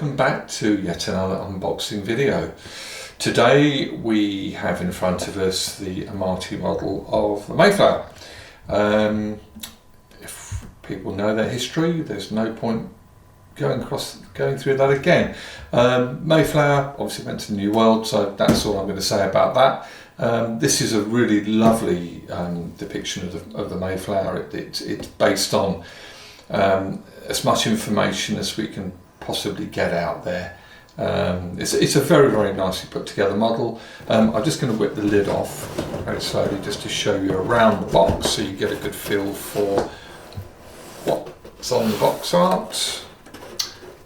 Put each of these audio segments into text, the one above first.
welcome back to yet another unboxing video. Today we have in front of us the Amati model of the Mayflower. If people know their history, there's no point going through that again. Mayflower obviously went to the New World, so that's all I'm going to say about that. This is a really lovely depiction of the Mayflower. It's based on as much information as we can possibly get out there. It's a very, very nicely put together model. I'm just going to whip the lid off very slowly just to show you around the box so you get a good feel for what's on the box art.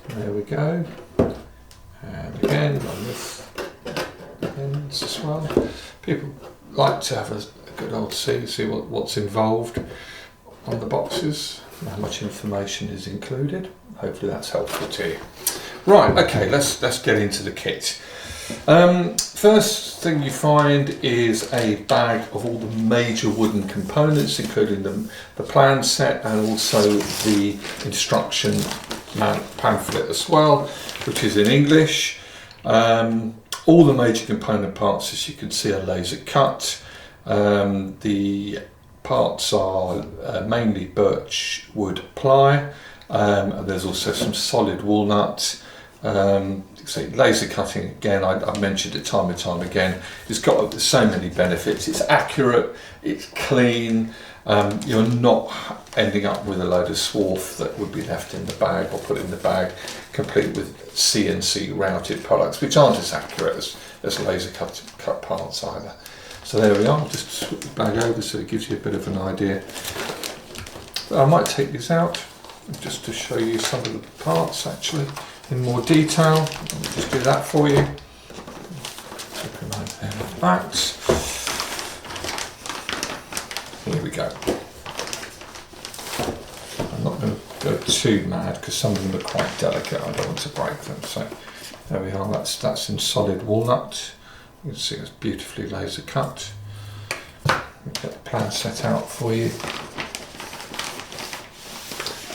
There we go. And again on this ends as well. People like to have a good old see what's involved on the boxes, how much information is included. Hopefully that's helpful to you. Right, okay, let's get into the kit. First thing you find is a bag of all the major wooden components, including the plan set and also the instruction pamphlet as well, which is in English. All the major component parts, as you can see, are laser cut. The parts are mainly birch wood ply. And there's also some solid walnut. See, laser cutting, again, I mentioned it time and time again. It's got so many benefits. It's accurate, it's clean. You're not ending up with a load of swarf that would be left in the bag or put in the bag, complete with CNC routed products, which aren't as accurate as laser cut parts either. So there we are. Just switch the bag over so it gives you a bit of an idea. I might take this out just to show you some of the parts actually in more detail. Let me just do that for you. That. Here we go. I'm not going to go too mad because some of them are quite delicate. I don't want to break them. So there we are. That's in solid walnut. You can see it's beautifully laser cut. We'll get the plan set out for you.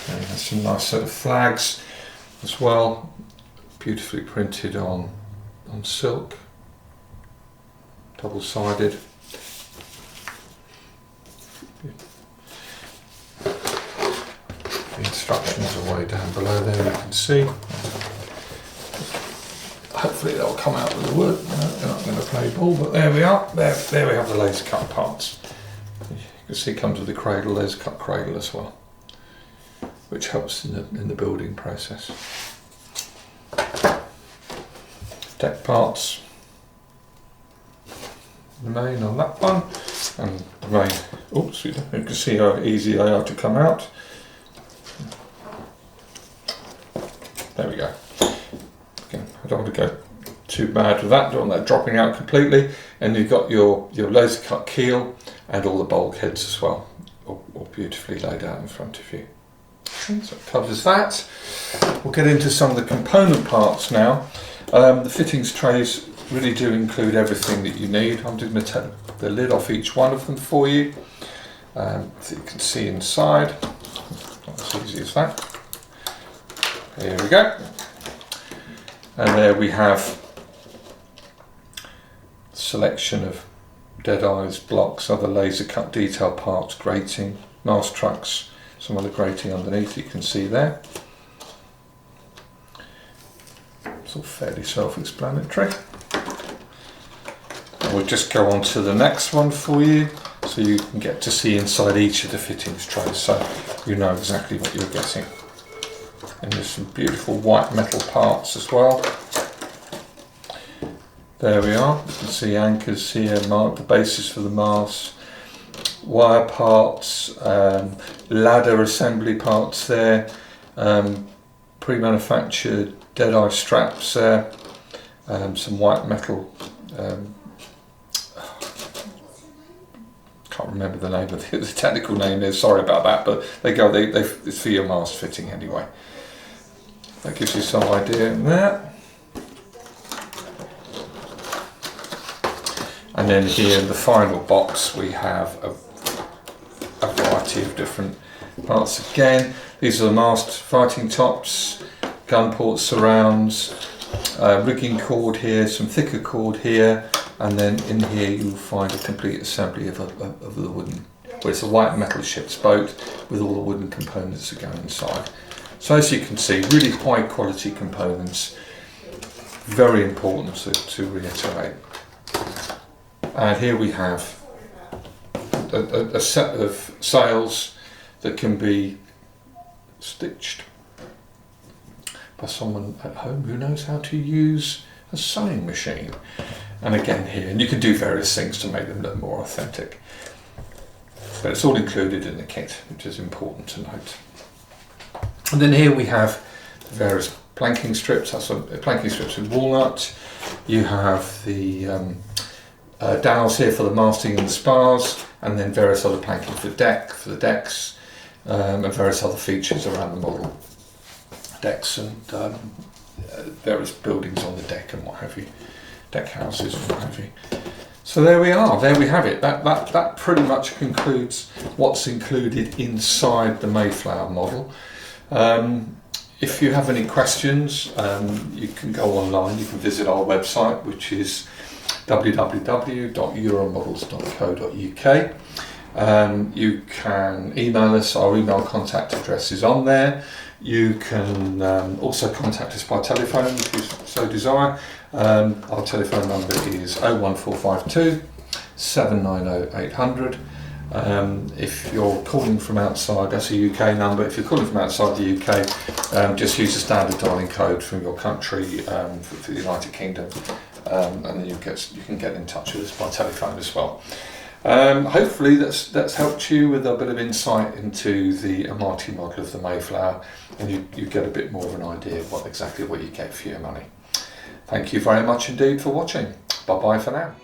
And there's some nice sort of flags as well, beautifully printed on silk, double-sided. The instructions are way down below there, you can see. Hopefully they'll come out with the wood. No, they're not going to play ball, but there we are. There we have the laser cut parts. You can see it comes with the cradle, laser cut cradle as well, which helps in the building process. Deck parts remain on that one, and remain. Oops, you can see how easy they are to come out. There we go. Again, I don't want to go too bad with that. Don't want that dropping out completely. And you've got your laser cut keel and all the bulkheads as well, all beautifully laid out in front of you. So it covers that. We'll get into some of the component parts now. The fittings trays really do include everything that you need. I'm just going to take the lid off each one of them for you, so you can see inside. Not as easy as that. Here we go. And there we have a selection of dead eyes, blocks, other laser cut detail parts, grating, mast trucks, some other grating underneath you can see there. It's all fairly self-explanatory. We'll just go on to the next one for you so you can get to see inside each of the fittings trays so you know exactly what you're getting. And there's some beautiful white metal parts as well. There we are. You can see anchors here, the bases for the mast, wire parts, ladder assembly parts there, pre-manufactured dead-eye straps there, some white metal, can't remember the name of the technical name there, sorry about that, but it's for your mast fitting anyway. That gives you some idea there. And then here in the final box we have a variety of different parts again. These are the mast fighting tops, gun ports, surrounds, rigging cord here, some thicker cord here, and then in here you'll find a complete assembly of the wooden, well, it's a white metal ship's boat with all the wooden components that go inside. So as you can see, really high quality components, very important to reiterate. And here we have a set of sails that can be stitched by someone at home who knows how to use a sewing machine. And again here, and you can do various things to make them look more authentic. But it's all included in the kit, which is important to note. And then here we have various planking strips. That's planking strips with walnut. You have the dowels here for the masting and the spars, and then various other planking for the decks, and various other features around the model. Decks and various buildings on the deck and what have you, deck houses and what have you. So there we are, there we have it. That pretty much concludes what's included inside the Mayflower model. If you have any questions, you can go online, you can visit our website, which is www.euromodels.co.uk. You can email us, our email contact address is on there. You can also contact us by telephone if you so desire. Our telephone number is 01452 790 800. If you're calling from outside, that's a UK number. If you're calling from outside the UK, just use the standard dialing code from your country for the United Kingdom, and then you can get in touch with us by telephone as well. Hopefully that's helped you with a bit of insight into the Amati model of the Mayflower, and you get a bit more of an idea of exactly what you get for your money. Thank you very much indeed for watching. Bye bye for now.